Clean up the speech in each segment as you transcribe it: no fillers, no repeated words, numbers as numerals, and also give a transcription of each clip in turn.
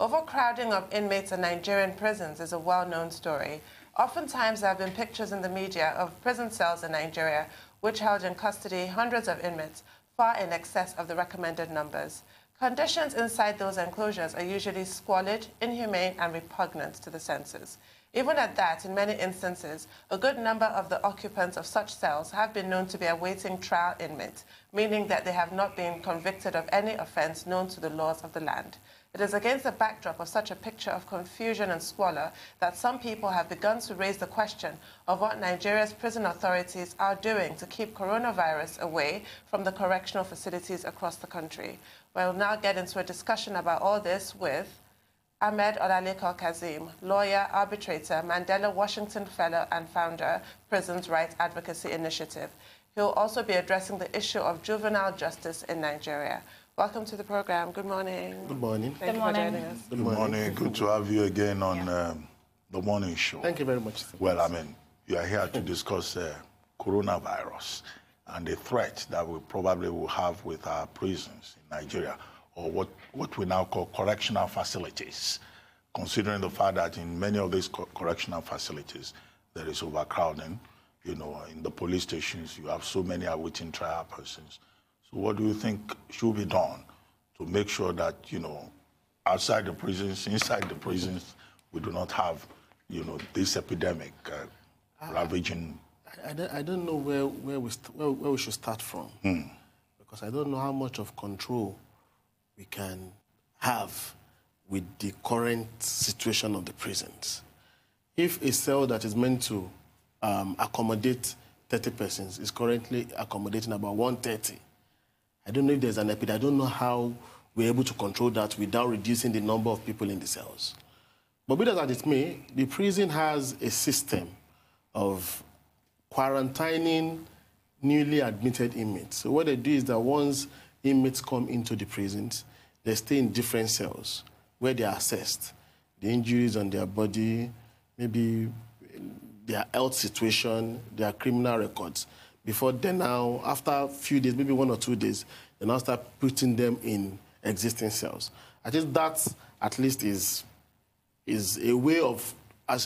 Overcrowding of inmates in Nigerian prisons is a well-known story. Oftentimes, there have been pictures in the media of prison cells in Nigeria which held in custody hundreds of inmates, far in excess of the recommended numbers. Conditions inside those enclosures are usually squalid, inhumane, and repugnant to the senses. Even at that, in many instances, a good number of the occupants of such cells have been known to be awaiting trial inmates, meaning that they have not been convicted of any offence known to the laws of the land. It is against the backdrop of such a picture of confusion and squalor that some people have begun to raise the question of what Nigeria's prison authorities are doing to keep coronavirus away from the correctional facilities across the country. We'll now get into a discussion about all this with Ahmed Adetola-Kazeem, lawyer, arbitrator, Mandela Washington Fellow and founder, Prisons Rights Advocacy Initiative. He'll also be addressing the issue of juvenile justice in Nigeria. Welcome to the program. Good morning. Good morning. Thank you for joining us. Good morning. Good to have you again on the morning show. Thank you very much. Well, I mean, you are here to discuss coronavirus and the threat that we probably will have with our prisons in Nigeria, or what we now call correctional facilities, considering the fact that in many of these correctional facilities, there is overcrowding. You know, in the police stations, you have so many awaiting trial persons. So what do you think should be done to make sure that, you know, outside the prisons, inside the prisons, we do not have, you know, this epidemic ravaging? I don't know where we should start from, because I don't know how much of control we can have with the current situation of the prisons. If a cell that is meant to accommodate 30 persons is currently accommodating about 130, I don't know if there's an epidemic. I don't know how we're able to control that without reducing the number of people in the cells. But be that as it may, the prison has a system of quarantining newly admitted inmates. So what they do is that once inmates come into the prisons, they stay in different cells where they are assessed. The injuries on their body, maybe their health situation, their criminal records. Before then now, after a few days, maybe 1 or 2 days, they now start putting them in existing cells. I think that at least is a way of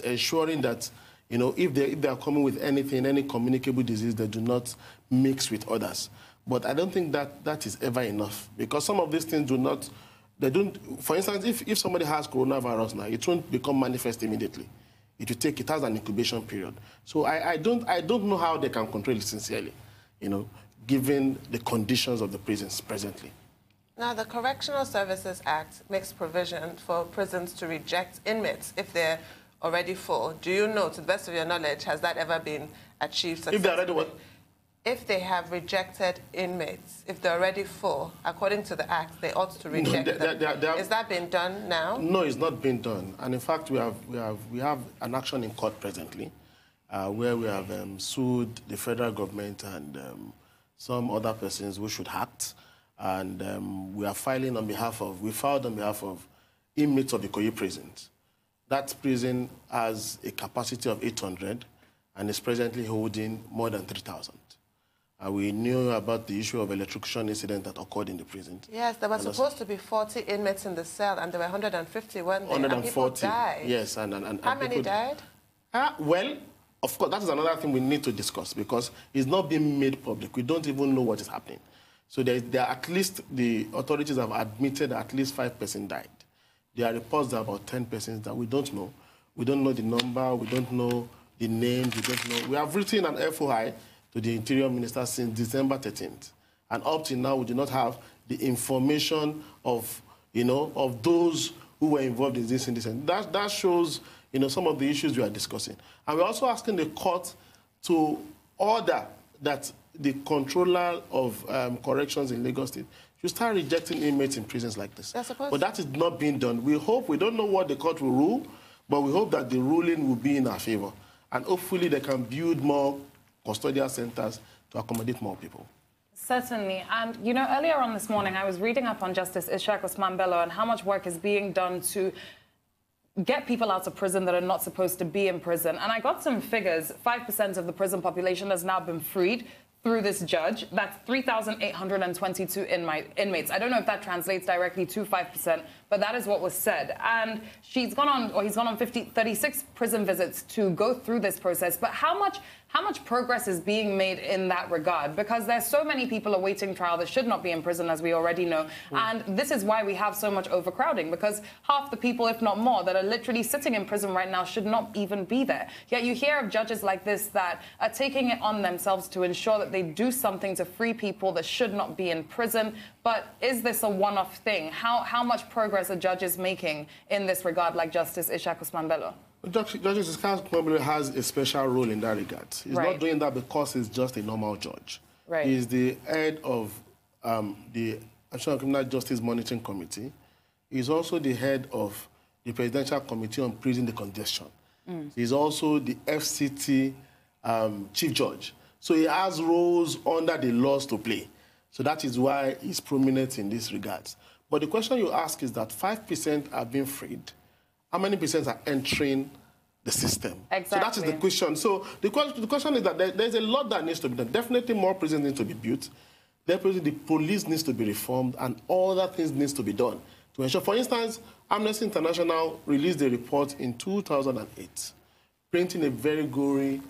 ensuring that, you know, if they are coming with anything, any communicable disease, they do not mix with others. But I don't think that is ever enough, because some of these things for instance, if somebody has coronavirus now, it won't become manifest immediately. It has an incubation period. So I don't know how they can control it sincerely, you know, given the conditions of the prisons presently. Now, the Correctional Services Act makes provision for prisons to reject inmates if they're already full. Do you know, to the best of your knowledge, has that ever been achieved successfully? If they're already what? If they have rejected inmates, if they're already full, according to the Act, they ought to reject them. Is that being done now? No, it's not being done. And in fact, we have an action in court presently where we have sued the federal government and some other persons who should act. And we filed on behalf of inmates of the Ikoyi prisons. That prison has a capacity of 800 and is presently holding more than 3,000. We knew about the issue of electrocution incident that occurred in the prison. Yes, there were supposed to be 40 inmates in the cell, and there were 150, weren't there? 140, and people died. Yes. And how many died? Well, of course, that is another thing we need to discuss, because it's not being made public. We don't even know what is happening. So there are at least, the authorities have admitted that at least 5 persons died. There are reports that about 10 persons that we don't know. We don't know the number, we don't know the names, we don't know. We have written an FOI to the Interior Minister since December 13th. And up till now, we do not have the information of, you know, of those who were involved in this incident. That shows, you know, some of the issues we are discussing. And we're also asking the court to order that the controller of corrections in Lagos State should start rejecting inmates in prisons like this. But that is not being done. We don't know what the court will rule, but we hope that the ruling will be in our favor. And hopefully they can build more custodial centers to accommodate more people. Certainly. And, you know, earlier on this morning, I was reading up on Justice Ishaq Osman Bello and how much work is being done to get people out of prison that are not supposed to be in prison. And I got some figures. 5% of the prison population has now been freed. through this judge. That's 3,822 inmates. I don't know if that translates directly to 5%, but that is what was said. And he's gone on 36 prison visits to go through this process. But how much progress is being made in that regard? Because there's so many people awaiting trial that should not be in prison, as we already know. And this is why we have so much overcrowding, because half the people, if not more, that are literally sitting in prison right now should not even be there. Yet you hear of judges like this that are taking it on themselves to ensure that they do something to free people that should not be in prison. But is this a one-off thing? How much progress are judges making in this regard, like Justice Ishaq Usman Bello? Justice Ishaq Usman Bello has a special role in that regard. He's not doing that because he's just a normal judge. Right. He's the head of the National Criminal Justice Monitoring Committee. He's also the head of the Presidential Committee on Prison Decongestion. He's also the FCT Chief Judge. So he has roles under the laws to play. So that is why he's prominent in this regard. But the question you ask is that 5% are being freed. How many percent are entering the system? Exactly. So that is the question. So the question is that there's a lot that needs to be done. Definitely more prisons need to be built. Definitely the police needs to be reformed, and all that things needs to be done to ensure. For instance, Amnesty International released a report in 2008, painting a very gory,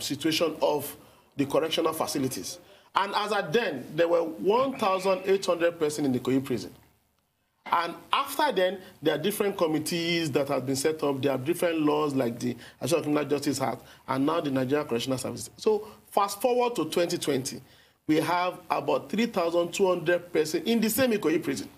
situation of the correctional facilities. And as at then, there were 1,800 persons in the Ikoyi prison. And after then, there are different committees that have been set up. There are different laws like the National Criminal Justice Act and now the Nigerian Correctional Services. So fast forward to 2020, we have about 3,200 persons in the same Ikoyi prison.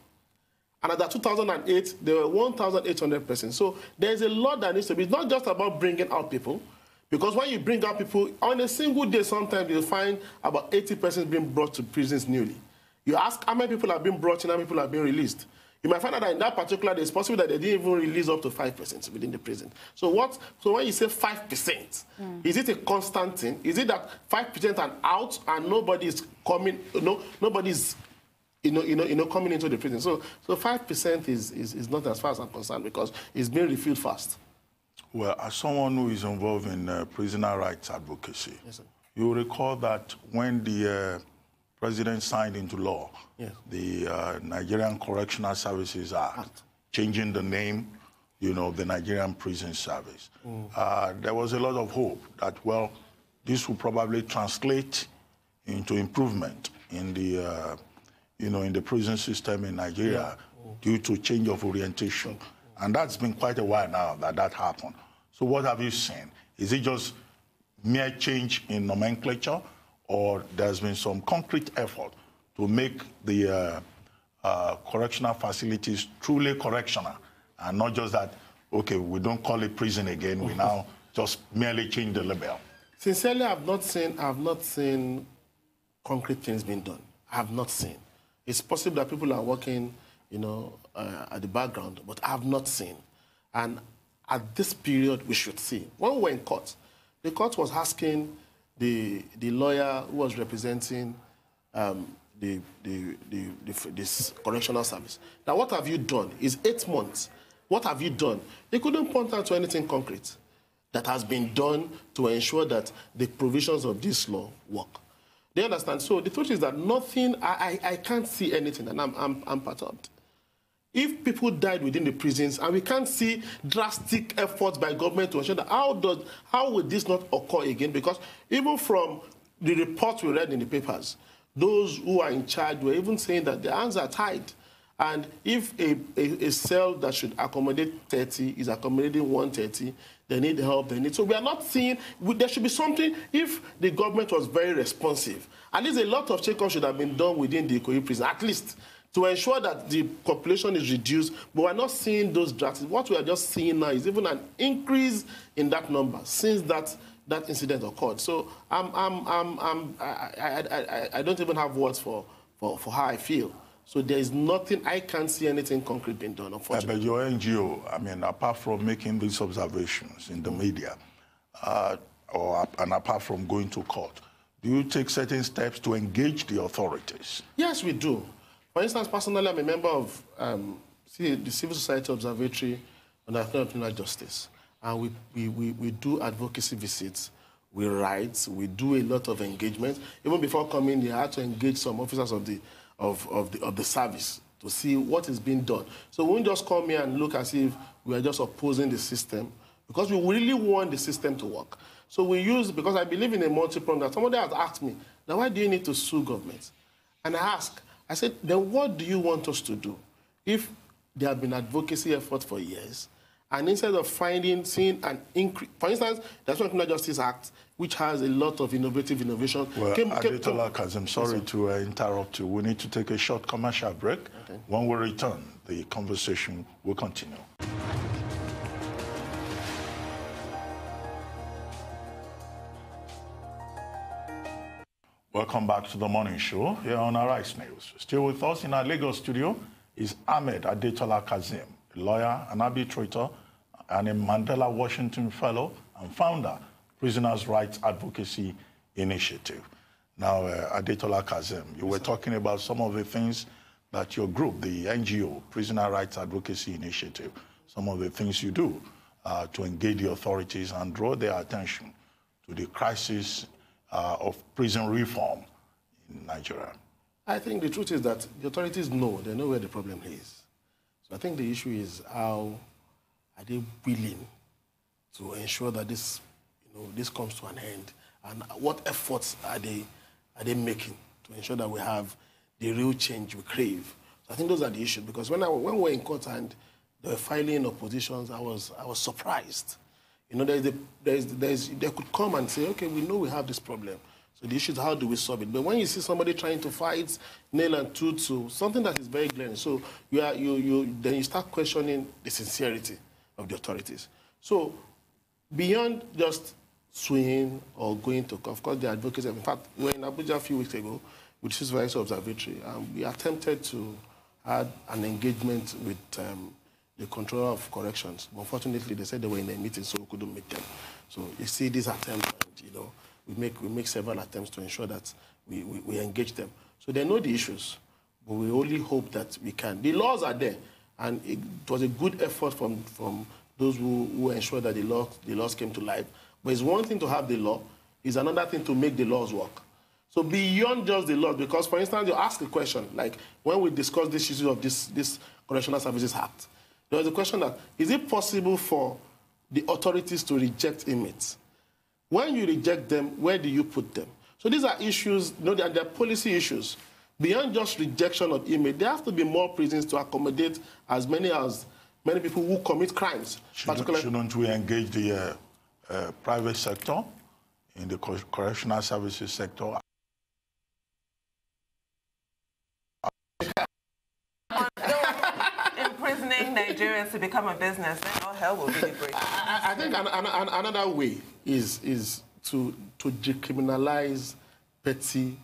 And at 2008, there were 1,800 persons. So there's a lot that needs to be. It's not just about bringing out people. Because when you bring out people, on a single day, sometimes you'll find about 80 persons being brought to prisons newly. You ask how many people have been brought in, how many people have been released. You might find out that in that particular day, it's possible that they didn't even release up to 5% within the prison. So when you say 5%, is it a constant thing? Is it that 5% are out and nobody is coming, nobody's coming into the prison? So 5% is not as far as I'm concerned, because it's being refilled fast. Well, as someone who is involved in prisoner rights advocacy, yes, sir, you recall that when the president signed into law the Nigerian Correctional Services Act, changing the name, the Nigerian Prison Service, there was a lot of hope that, well, this will probably translate into improvement in the, in the prison system in Nigeria due to change of orientation. And that's been quite a while now that happened. So what have you seen? Is it just mere change in nomenclature, or there's been some concrete effort to make the correctional facilities truly correctional, and not just that, okay, we don't call it prison again, we now just merely change the label? Sincerely, I've not seen concrete things being done. I have not seen. It's possible that people are working at the background, but I have not seen. And at this period, we should see. When we were in court, the court was asking the lawyer who was representing this correctional service, now what have you done? It's 8 months. What have you done? They couldn't point out to anything concrete that has been done to ensure that the provisions of this law work. They understand? So the truth is that nothing, I can't see anything, and I'm perturbed. If people died within the prisons, and we can't see drastic efforts by government to ensure that, how would this not occur again? Because even from the reports we read in the papers, those who are in charge were even saying that the hands are tied. And if a cell that should accommodate 30 is accommodating 130, they need help, So we are not seeing, there should be something. If the government was very responsive, at least a lot of check-ups should have been done within the Ikoyi prison, at least, to ensure that the population is reduced. But we're not seeing those drastic. What we are just seeing now is even an increase in that number since that incident occurred. So I don't even have words for how I feel. So there is nothing, I can't see anything concrete being done, unfortunately. But your NGO, apart from making these observations in the media, and apart from going to court, do you take certain steps to engage the authorities? Yes, we do. For instance, personally, I'm a member of the Civil Society Observatory on Criminal Justice, and we do advocacy visits we write, we do a lot of engagement. Even before coming, they had to engage some officers of the service to see what is being done. So we won't just come here and look as if we are just opposing the system, because we really want the system to work. So we use, because I believe in a multi-pronged, that somebody has asked me, now why do you need to sue government? And I said, then what do you want us to do? If there have been advocacy efforts for years, and instead of seeing an increase, for instance, there's one Criminal Justice Act, which has a lot of innovation. Well, Adetola-Kazeem, sorry to interrupt you. We need to take a short commercial break. Okay. When we return, the conversation will continue. Welcome back to the morning show here on Arise News. Still with us in our Lagos studio is Ahmed Adetola-Kazeem, a lawyer, an arbitrator, and a Mandela Washington Fellow and founder, Prisoners' Rights Advocacy Initiative. Now, Adetola-Kazeem, you were talking about some of the things that your group, the NGO, Prisoner Rights Advocacy Initiative, some of the things you do to engage the authorities and draw their attention to the crisis of prison reform in Nigeria. I think the truth is that the authorities know, they know where the problem is. So I think the issue is how are they willing to ensure that this, this comes to an end, and what efforts are they making to ensure that we have the real change we crave. So I think those are the issues, because when we were in court and they were filing oppositions, I was surprised. They could come and say, okay, we know we have this problem. So the issue is how do we solve it? But when you see somebody trying to fight nail and tooth to something that is very glaring, so then you start questioning the sincerity of the authorities. So beyond just suing or going to, of course, the advocacy. In fact, we were in Abuja a few weeks ago with Supervisor Observatory, and we attempted to have an engagement with the controller of corrections. Unfortunately, they said they were in a meeting, so we couldn't meet them. So you see these attempts, and, we make several attempts to ensure that we engage them. So they know the issues, but we only hope that we can. The laws are there, and it was a good effort from those who ensured that the laws came to life. But it's one thing to have the law, it's another thing to make the laws work. So beyond just the laws, because, for instance, you ask a question, like when we discussed this issue of this Correctional Services Act, there was a question that, is it possible for the authorities to reject inmates? When you reject them, where do you put them? So these are issues, they're policy issues. Beyond just rejection of inmates, there have to be more prisons to accommodate as many people who commit crimes. Shouldn't we engage the private sector in the correctional services sector? Imprisoning Nigerians to become a business, then all hell will really break. I think another way is to decriminalize petty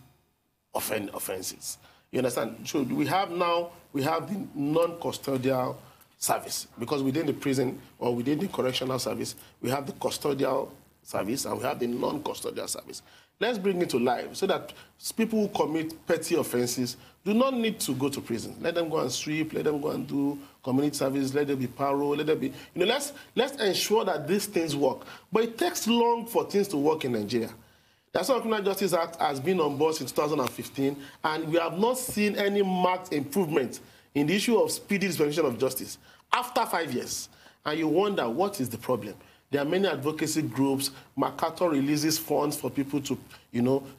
offenses. You understand? So we have the non-custodial service, because within the prison or within the correctional service, we have the custodial service and we have the non-custodial service. Let's bring it to life so that people who commit petty offenses do not need to go to prison. Let them go and sweep, let them go and do community service, let there be parole, let there be... let's ensure that these things work. But it takes long for things to work in Nigeria. That's why the Criminal Justice Act has been on board since 2015, and we have not seen any marked improvement in the issue of speedy dispensation of justice after 5 years. And you wonder, what is the problem? There are many advocacy groups. MacArthur releases funds for people to,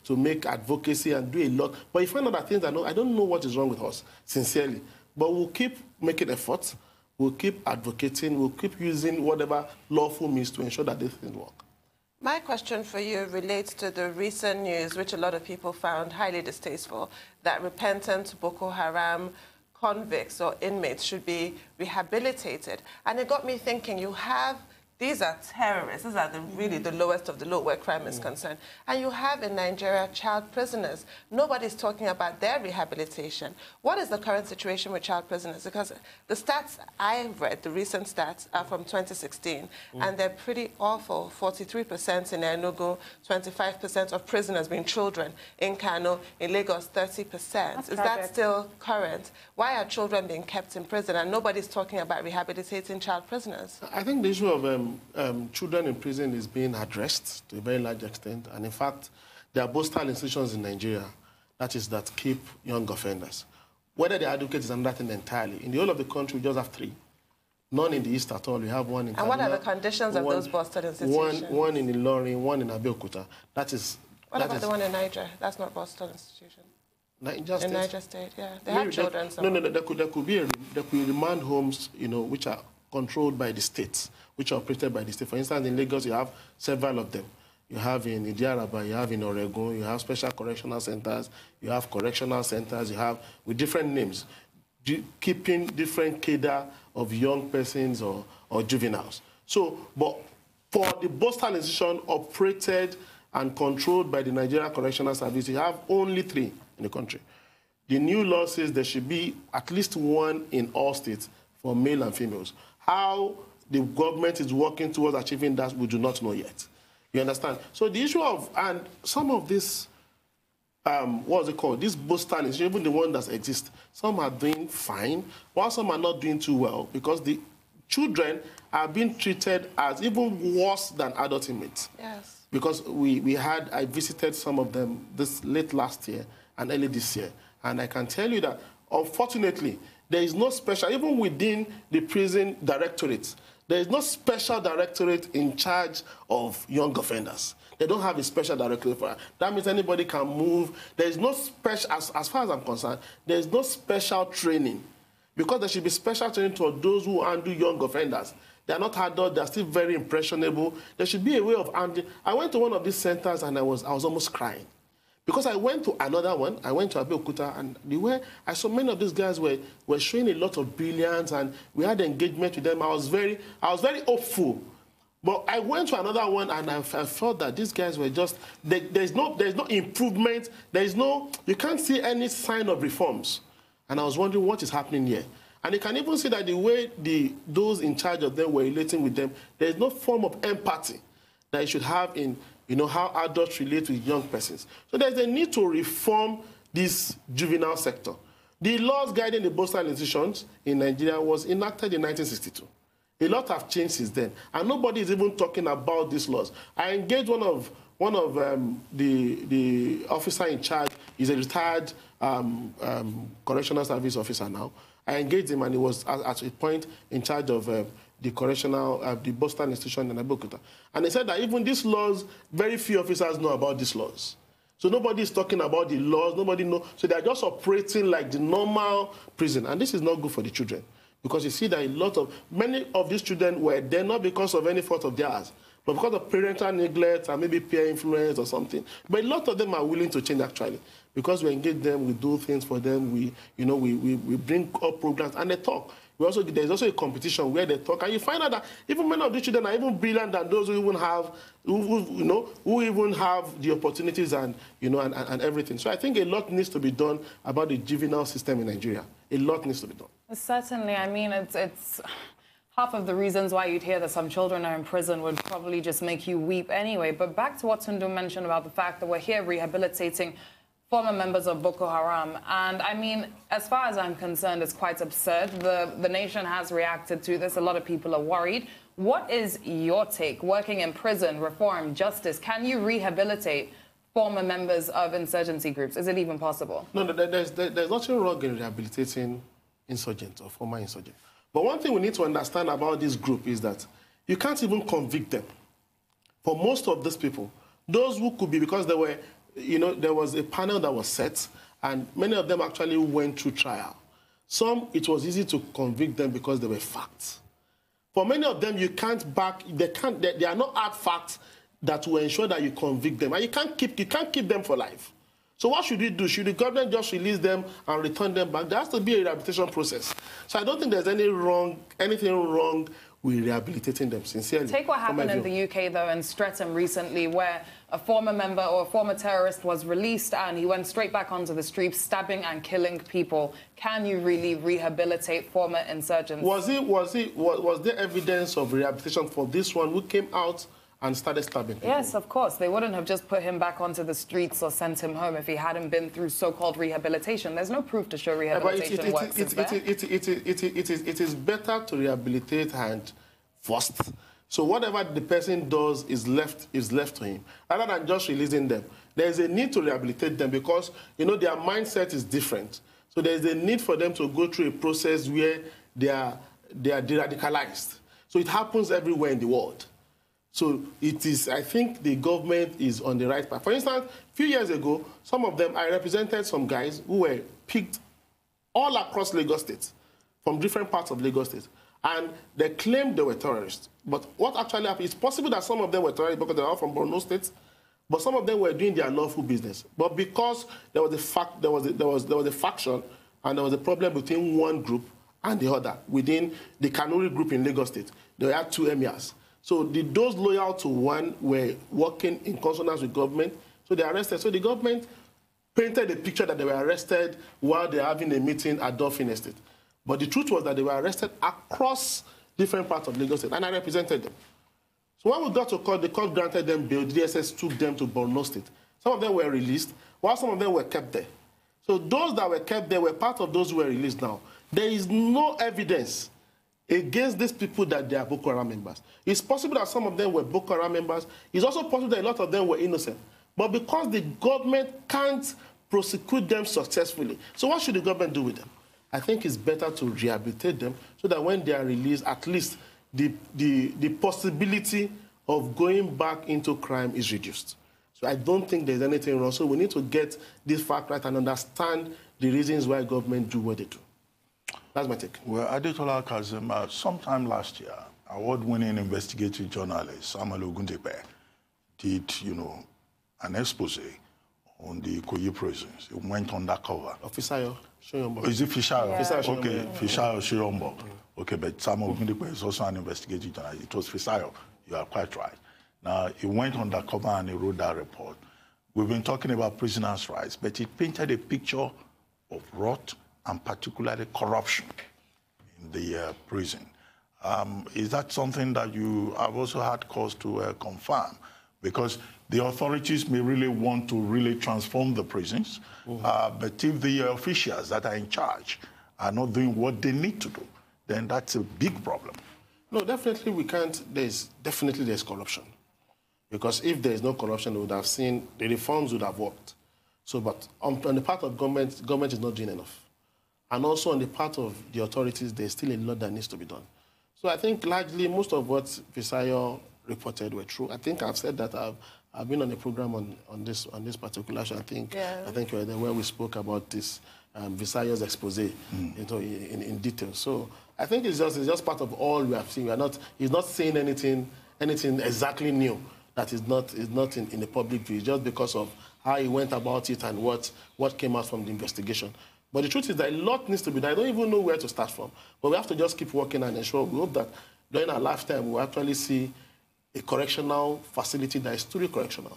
to make advocacy and do a lot. But you find out that things I don't know what is wrong with us, sincerely. But we'll keep making efforts. We'll keep advocating. We'll keep using whatever lawful means to ensure that these things work. My question for you relates to the recent news, which a lot of people found highly distasteful, that repentant Boko Haram convicts or inmates should be rehabilitated. And it got me thinking, these are terrorists. These are really the lowest of the low where crime is concerned. And you have in Nigeria child prisoners. Nobody's talking about their rehabilitation. What is the current situation with child prisoners? Because the stats I've read, the recent stats, are from 2016, and they're pretty awful. 43% in Enugu, 25% of prisoners being children. In Kano, in Lagos, 30%. Is that still current? Why are children being kept in prison and nobody's talking about rehabilitating child prisoners? I think the issue of children in prison is being addressed to a very large extent. And in fact, there are postal institutions in Nigeria that keep young offenders. Whether they advocate is another thing entirely. In the whole of the country, we just have 3. None in the East at all. We have one in Kaduna. And what are the conditions of those postal institutions? One in Ilorin, one in Abeokuta. What about the one in Niger? That's not postal institution. In Niger State, yeah. They have children. No. There could be remand homes, which are controlled by the states, which are operated by the state. For instance, in Lagos, you have several of them. You have in Idiaraba, you have in Oregon, you have special correctional centers, you have correctional centers, you have with different names, keeping different cadre of young persons or juveniles. So, but for the postal institution operated and controlled by the Nigerian Correctional Service, you have only 3 in the country. The new law says there should be at least 1 in all states for male and females. How the government is working towards achieving that, we do not know yet. You understand? So the issue of, and some of this, what's it called? This postal institution, even the one that exists, some are doing fine, while some are not doing too well, because the children are being treated as even worse than adult inmates. Yes. Because I visited some of them this late last year and early this year, and I can tell you that, unfortunately, there is no special, even within the prison directorate, there is no special directorate in charge of young offenders. They don't have a special directorate for that. That means anybody can move. There is no special, as far as I'm concerned, there is no special training. Because there should be special training for those who handle young offenders. They are not adults, they are still very impressionable. There should be a way of handling. I went to one of these centers and I was almost crying. Because I went to another one, I went to Abeokuta, and the way I saw many of these guys were showing a lot of brilliance, and we had engagement with them. I was very hopeful. But I went to another one, and I felt that these guys were just, there's no improvement, you can't see any sign of reforms. And I was wondering what is happening here. And you can even see that the way those in charge of them were relating with them, there's no form of empathy that you should have in how adults relate with young persons. So there's a need to reform this juvenile sector. The laws guiding the postal institutions in Nigeria was enacted in 1962. A lot have changed since then, and nobody is even talking about these laws. I engaged one of the officer in charge. He's a retired correctional service officer now. I engaged him, and he was at a point in charge of the correctional, the postal institution in Abeokuta. And they said that even these laws, very few officers know about these laws. So nobody is talking about the laws, nobody knows. So they are just operating like the normal prison. And this is not good for the children. Because you see that many of these children were there not because of any fault of theirs, but because of parental neglect and maybe peer influence or something. But a lot of them are willing to change, actually. Because we engage them, we do things for them, we bring up programs, and they talk. There's also a competition where they talk, and you find out that even many of these children are even brilliant than those who even have, who even have the opportunities and everything. So I think a lot needs to be done about the juvenile system in Nigeria. A lot needs to be done. Certainly, I mean, it's half of the reasons why you'd hear that some children are in prison would probably just make you weep anyway. But back to what Tundu mentioned about the fact that we're here rehabilitating former members of Boko Haram. And I mean, as far as I'm concerned, it's quite absurd. The nation has reacted to this. A lot of people are worried. What is your take? Working in prison, reform, justice, can you rehabilitate former members of insurgency groups? Is it even possible? No, there's nothing wrong in rehabilitating insurgents or former insurgents. But one thing we need to understand about this group is that you can't even convict them. For most of these people, those who could be, because they were, there was a panel that was set, and many of them actually went through trial. Some, it was easy to convict them because they were facts. For many of them, they are not hard facts that will ensure that you convict them. And you can't keep them for life. So what should we do? Should the government just release them and return them back? There has to be a rehabilitation process. So I don't think there's anything wrong with rehabilitating them, sincerely. Take what happened in the UK, though, in Streatham recently, where a former member or a former terrorist was released and he went straight back onto the streets, stabbing and killing people. Can you really rehabilitate former insurgents? Was there evidence of rehabilitation for this one who came out and started stabbing people? Yes, of course. They wouldn't have just put him back onto the streets or sent him home if he hadn't been through so-called rehabilitation. There's no proof to show rehabilitation works. It is better to rehabilitate and first So whatever the person does is left to him, rather than just releasing them. There is a need to rehabilitate them because, you know, their mindset is different. So there is a need for them to go through a process where they are de-radicalized. So it happens everywhere in the world. So it is, I think the government is on the right path. For instance, a few years ago, some of them, I represented some guys who were picked all across Lagos State, from different parts of Lagos State. And they claimed they were terrorists. But what actually happened, it's possible that some of them were terrorists because they were all from Borno State, but some of them were doing their lawful business. But because there was a faction and there was a problem between one group and the other, within the Kanuri group in Lagos State, they had two emirs. So those loyal to one were working in consonance with government, so they arrested. So the government painted a picture that they were arrested while they were having a meeting at Dolphin Estate. But the truth was that they were arrested across different parts of Lagos State, and I represented them. So when we got to court, the court granted them bail. The DSS took them to Borno State. Some of them were released, while some of them were kept there. So those that were kept there were part of those who were released now. There is no evidence against these people that they are Boko Haram members. It's possible that some of them were Boko Haram members. It's also possible that a lot of them were innocent. But because the government can't prosecute them successfully, so what should the government do with them? I think it's better to rehabilitate them so that when they are released, at least the possibility of going back into crime is reduced. So I don't think there's anything wrong. So we need to get this fact right and understand the reasons why government do what they do. That's my take. Well, Adetola-Kazeem, sometime last year, award-winning investigative journalist Samuel Ogundepe did, you know, an expose on the Ikoyi prisons. It went undercover. Fisayo Shoyombo. Is it Fisayo? Yeah. Fisayo Okay, Shoyombo. Fisayo Shoyombo. Okay, but Samuel Ogundepe is also an investigative journalist. It was Fisayo. You are quite right. Now, he went undercover and he wrote that report. We've been talking about prisoners' rights, but it painted a picture of rot and particularly corruption in the prison. Is that something that you have also had cause to confirm? Because the authorities may really want to really transform the prisons, but if the officials that are in charge are not doing what they need to do, then that's a big problem. No, definitely we can't. There's corruption. Because if there is no corruption, we would have seen the reforms would have worked. So, but on the part of government is not doing enough. And also on the part of the authorities, there's still a lot that needs to be done. So I think largely most of what Fisayo reported were true. I think I've said that I've been on a program on this particular show. I think you were there where we spoke about this Fisayo's expose in detail. So I think it's just part of all we have seen. He's not saying anything exactly new that is not in the public view, just because of how he went about it and what came out from the investigation. But the truth is that a lot needs to be done. I don't even know where to start from. But we have to just keep working and ensure. We hope that during our lifetime, we'll actually see a correctional facility that is truly correctional.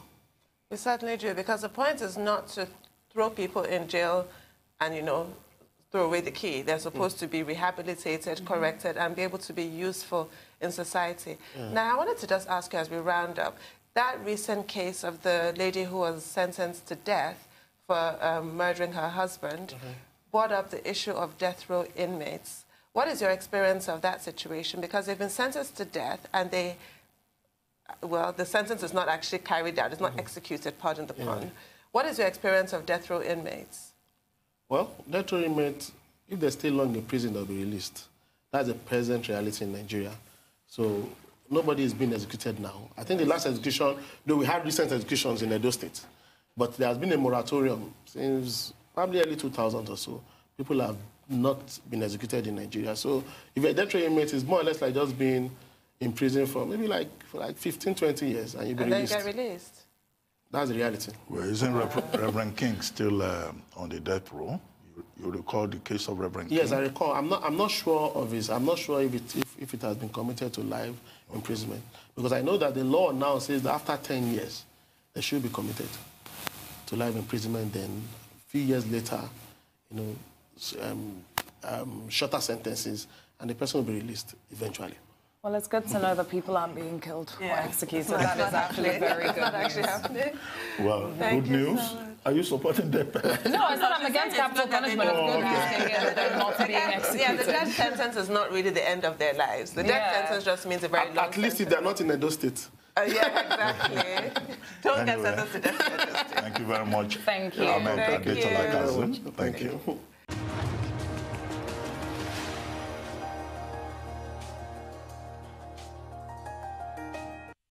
We certainly do, because the point is not to throw people in jail and, you know, throw away the key. They're supposed to be rehabilitated, corrected, and be able to be useful in society. Now, I wanted to just ask you as we round up, that recent case of the lady who was sentenced to death for murdering her husband brought up the issue of death row inmates. What is your experience of that situation? Because they've been sentenced to death and the sentence is not actually carried out, it's not executed, pardon the pun. What is your experience of death row inmates? Well, death row inmates, if they stay long in prison, they'll be released. That's the present reality in Nigeria. So nobody is being executed now. I think the last execution, though we had recent executions in Edo State, but there has been a moratorium since probably early 2000s or so. People have not been executed in Nigeria. So if a death row inmate is more or less like just being in prison for maybe for 15, 20 years and you'll be released. And then get released. That's the reality. Well, isn't Reverend King still on the death row? You recall the case of Reverend King? Yes, I recall. I'm not sure of his. I'm not sure if it has been committed to life imprisonment, because I know that the law now says that after 10 years, they should be committed to life imprisonment. Then a few years later, you know, shorter sentences, and the person will be released eventually. Well, it's good to know that people aren't being killed or executed. That is actually very good news. Not actually happening. Well, good news. Are you supporting death penalty? No, I said I'm against capital punishment. It's good that they're not being executed. Yeah, the death sentence is not really the end of their lives. The death sentence just means a very long At least if they're not in Edo State. Yeah, exactly. Don't get sentenced to death. Thank you very much. Thank you. Ahmed Thank you. Adetola-Kazeem. Thank you.